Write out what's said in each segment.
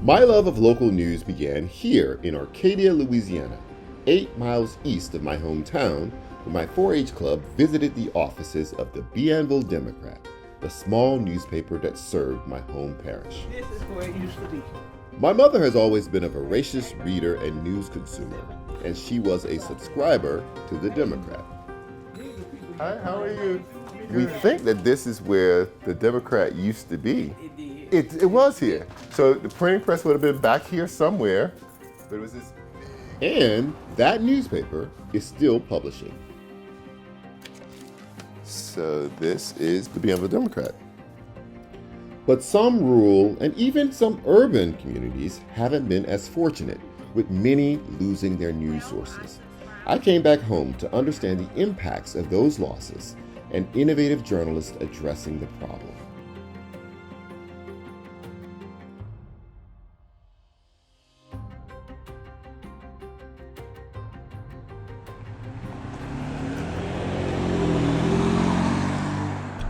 My love of local news began here in Arcadia, Louisiana, 8 miles east of my hometown, where my 4-H club visited the offices of the Bienville Democrat, the small newspaper that served my home parish. This is where it used to be. My mother has always been a voracious reader and news consumer, and she was a subscriber to the Democrat. Hi, how are you? We think that this is where the Democrat used to be. It was here. So the printing press would have been back here somewhere, but it was this. And that newspaper is still publishing. So this is the Bienville Democrat. But some rural and even some urban communities haven't been as fortunate, with many losing their news sources. I came back home to understand the impacts of those losses and innovative journalists addressing the problem.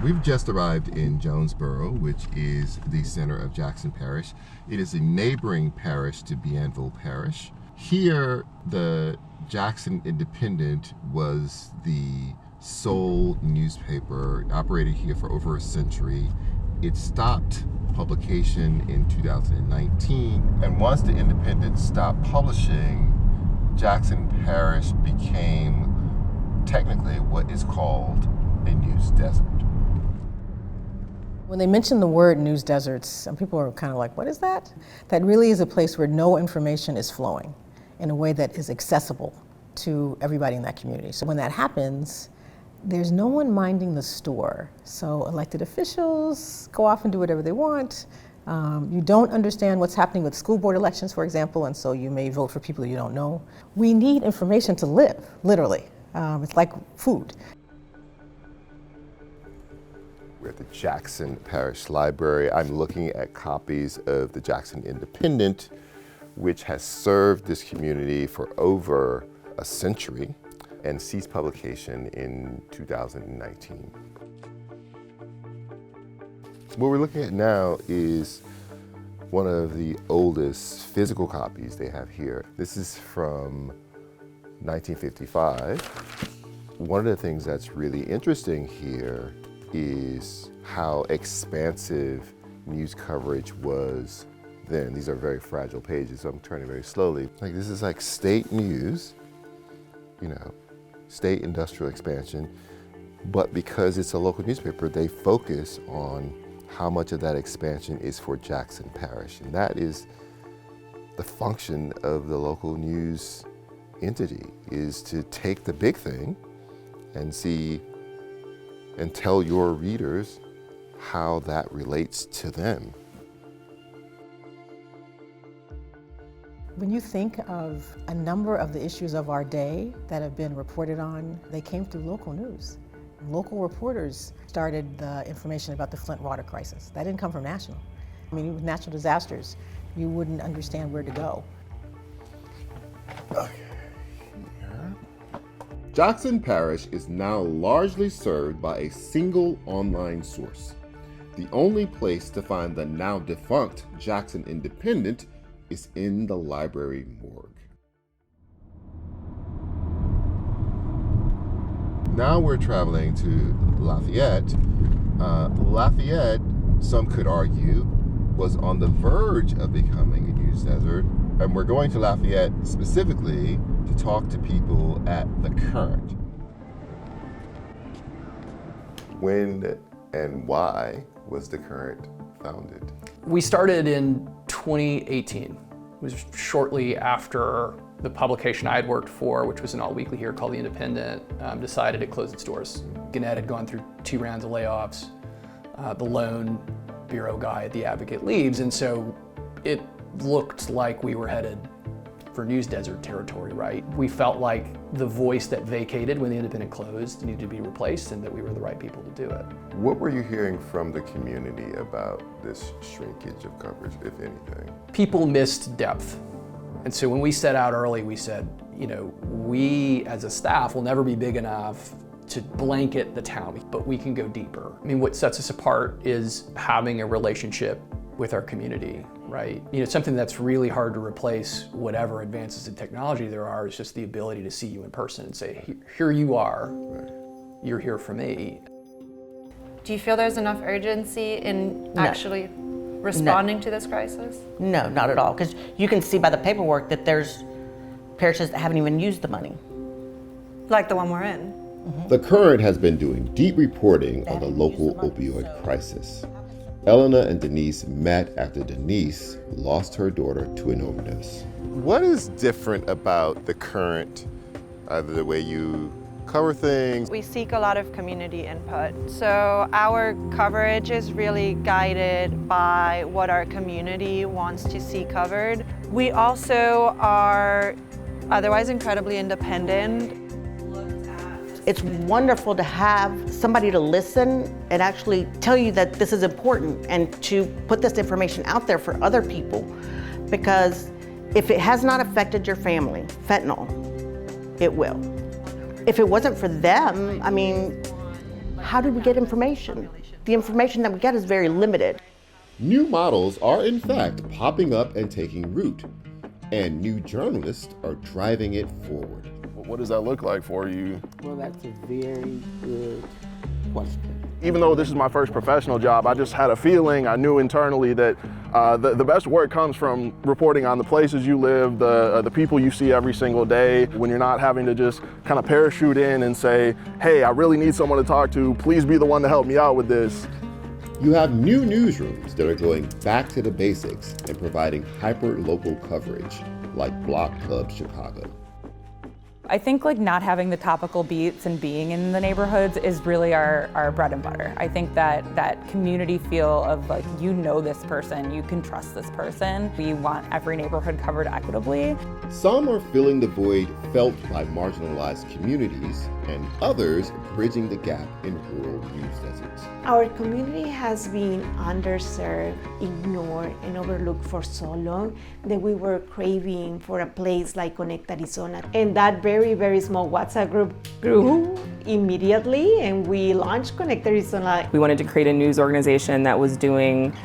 We've just arrived in Jonesboro, which is the center of Jackson Parish. It is a neighboring parish to Bienville Parish. Here, the Jackson Independent was the sole newspaper, operated here for over a century. It stopped publication in 2019, and once the Independent stopped publishing, Jackson Parish became technically what is called a news desert. When they mention the word news deserts, some people are kind of like, what is that? That really is a place where no information is flowing in a way that is accessible to everybody in that community. So when that happens, there's no one minding the store. So elected officials go off and do whatever they want. You don't understand what's happening with school board elections, for example, and so you may vote for people you don't know. We need information to live, literally. It's like food. We're at the Jackson Parish Library. I'm looking at copies of the Jackson Independent, which has served this community for over a century and ceased publication in 2019. What we're looking at now is one of the oldest physical copies they have here. This is from 1955. One of the things that's really interesting here is how expansive news coverage was then. These are very fragile pages, so I'm turning very slowly. Like, this is like state news, you know, state industrial expansion, but because it's a local newspaper, they focus on how much of that expansion is for Jackson Parish, and that is the function of the local news entity, is to take the big thing and see and tell your readers how that relates to them. When you think of a number of the issues of our day that have been reported on, they came through local news. Local reporters started the information about the Flint water crisis. That didn't come from national. I mean, with natural disasters, you wouldn't understand where to go. Okay. Jackson Parish is now largely served by a single online source. The only place to find the now defunct Jackson Independent is in the library morgue. Now we're traveling to Lafayette. Lafayette, some could argue, was on the verge of becoming a news desert, and we're going to Lafayette specifically to talk to people at the Current. When and why was the Current founded? We started in 2018. It was shortly after the publication I had worked for, which was an all-weekly here called The Independent, decided to close its doors. Gannett had gone through 2 rounds of layoffs. The lone bureau guy at The Advocate leaves, and so it looked like we were headed for news desert territory, right? We felt like the voice that vacated when The Independent closed needed to be replaced, and that we were the right people to do it. What were you hearing from the community about this shrinkage of coverage, if anything? People missed depth. And so when we set out early, we said, you know, we as a staff will never be big enough to blanket the town, but we can go deeper. I mean, what sets us apart is having a relationship with our community, right? You know, something that's really hard to replace whatever advances in technology there are is just the ability to see you in person and say, here you are, you're here for me. Do you feel there's enough urgency in actually responding to this crisis? No, not at all, because you can see by the paperwork that there's parishes that haven't even used the money. Like the one we're in. The Current has been doing deep reporting on the local opioid crisis. Elena and Denise met after Denise lost her daughter to an overdose. What is different about The Current, either the way you cover things? We seek a lot of community input. So our coverage is really guided by what our community wants to see covered. We also are otherwise incredibly independent. It's wonderful to have somebody to listen and actually tell you that this is important and to put this information out there for other people. Because if it has not affected your family, fentanyl, it will. If it wasn't for them, I mean, how did we get information? The information that we get is very limited. New models are in fact popping up and taking root, and new journalists are driving it forward. What does that look like for you? Well, that's a very good question. Even though this is my first professional job, I just had a feeling, I knew internally that the best work comes from reporting on the places you live, the people you see every single day, when you're not having to just kind of parachute in and say, hey, I really need someone to talk to, please be the one to help me out with this. You have new newsrooms that are going back to the basics and providing hyper-local coverage, like Block Club Chicago. I think like not having the topical beats and being in the neighborhoods is really our bread and butter. I think that community feel of like, you know this person, you can trust this person. We want every neighborhood covered equitably. Some are filling the void felt by marginalized communities, and others bridging the gap in rural news deserts. Our community has been underserved, ignored, and overlooked for so long that we were craving for a place like Connect Arizona. And that very, very small WhatsApp group grew immediately, and we launched Connect Arizona. We wanted to create a news organization that was doing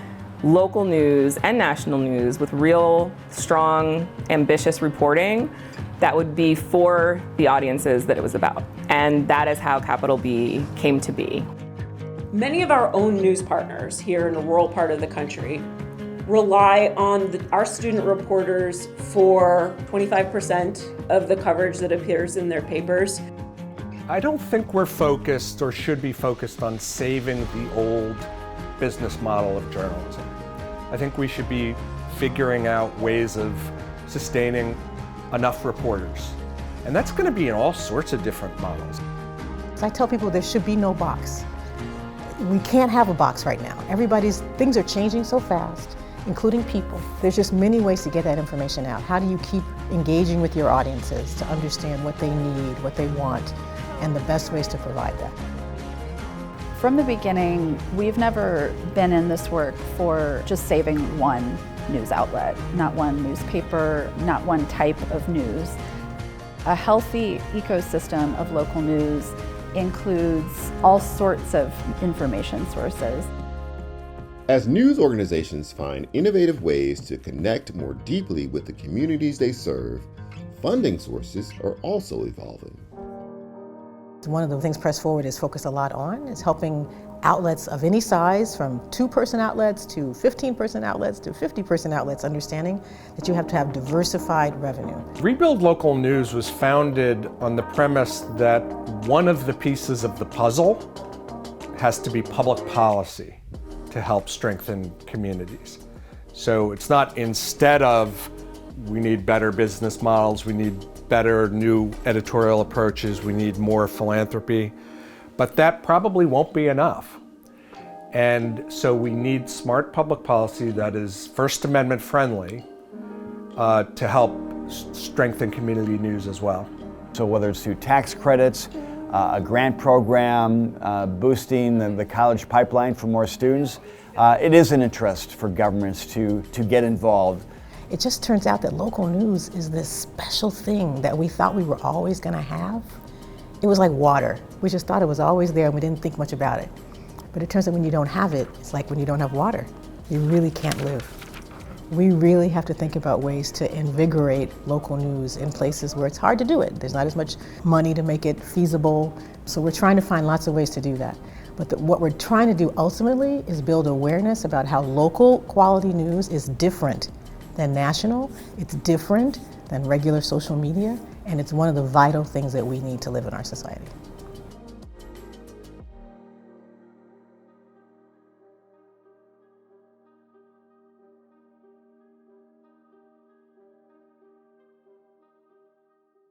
local news and national news with real, strong, ambitious reporting that would be for the audiences that it was about. And that is how Capital B came to be. Many of our own news partners here in a rural part of the country rely on our student reporters for 25% of the coverage that appears in their papers. I don't think we're focused or should be focused on saving the old business model of journalism. I think we should be figuring out ways of sustaining enough reporters. And that's going to be in all sorts of different models. I tell people there should be no box. We can't have a box right now. Things are changing so fast, including people. There's just many ways to get that information out. How do you keep engaging with your audiences to understand what they need, what they want, and the best ways to provide that? From the beginning, we've never been in this work for just saving one news outlet, not one newspaper, not one type of news. A healthy ecosystem of local news includes all sorts of information sources. As news organizations find innovative ways to connect more deeply with the communities they serve, funding sources are also evolving. One of the things Press Forward is focused a lot on is helping outlets of any size, from 2-person outlets to 15-person outlets to 50-person outlets, understanding that you have to have diversified revenue. Rebuild Local News was founded on the premise that one of the pieces of the puzzle has to be public policy to help strengthen communities. So it's not instead of we need better business models, we need better new editorial approaches, we need more philanthropy, but that probably won't be enough. And so we need smart public policy that is First Amendment friendly to help strengthen community news as well. So whether it's through tax credits, a grant program, boosting the college pipeline for more students, it is an interest for governments to get involved. It just turns out that local news is this special thing that we thought we were always going to have. It was like water. We just thought it was always there and we didn't think much about it. But it turns out when you don't have it, it's like when you don't have water. you really can't live. We really have to think about ways to invigorate local news in places where it's hard to do it. There's not as much money to make it feasible. So we're trying to find lots of ways to do that. But what we're trying to do ultimately is build awareness about how local quality news is different than national. It's different than regular social media. And it's one of the vital things that we need to live in our society.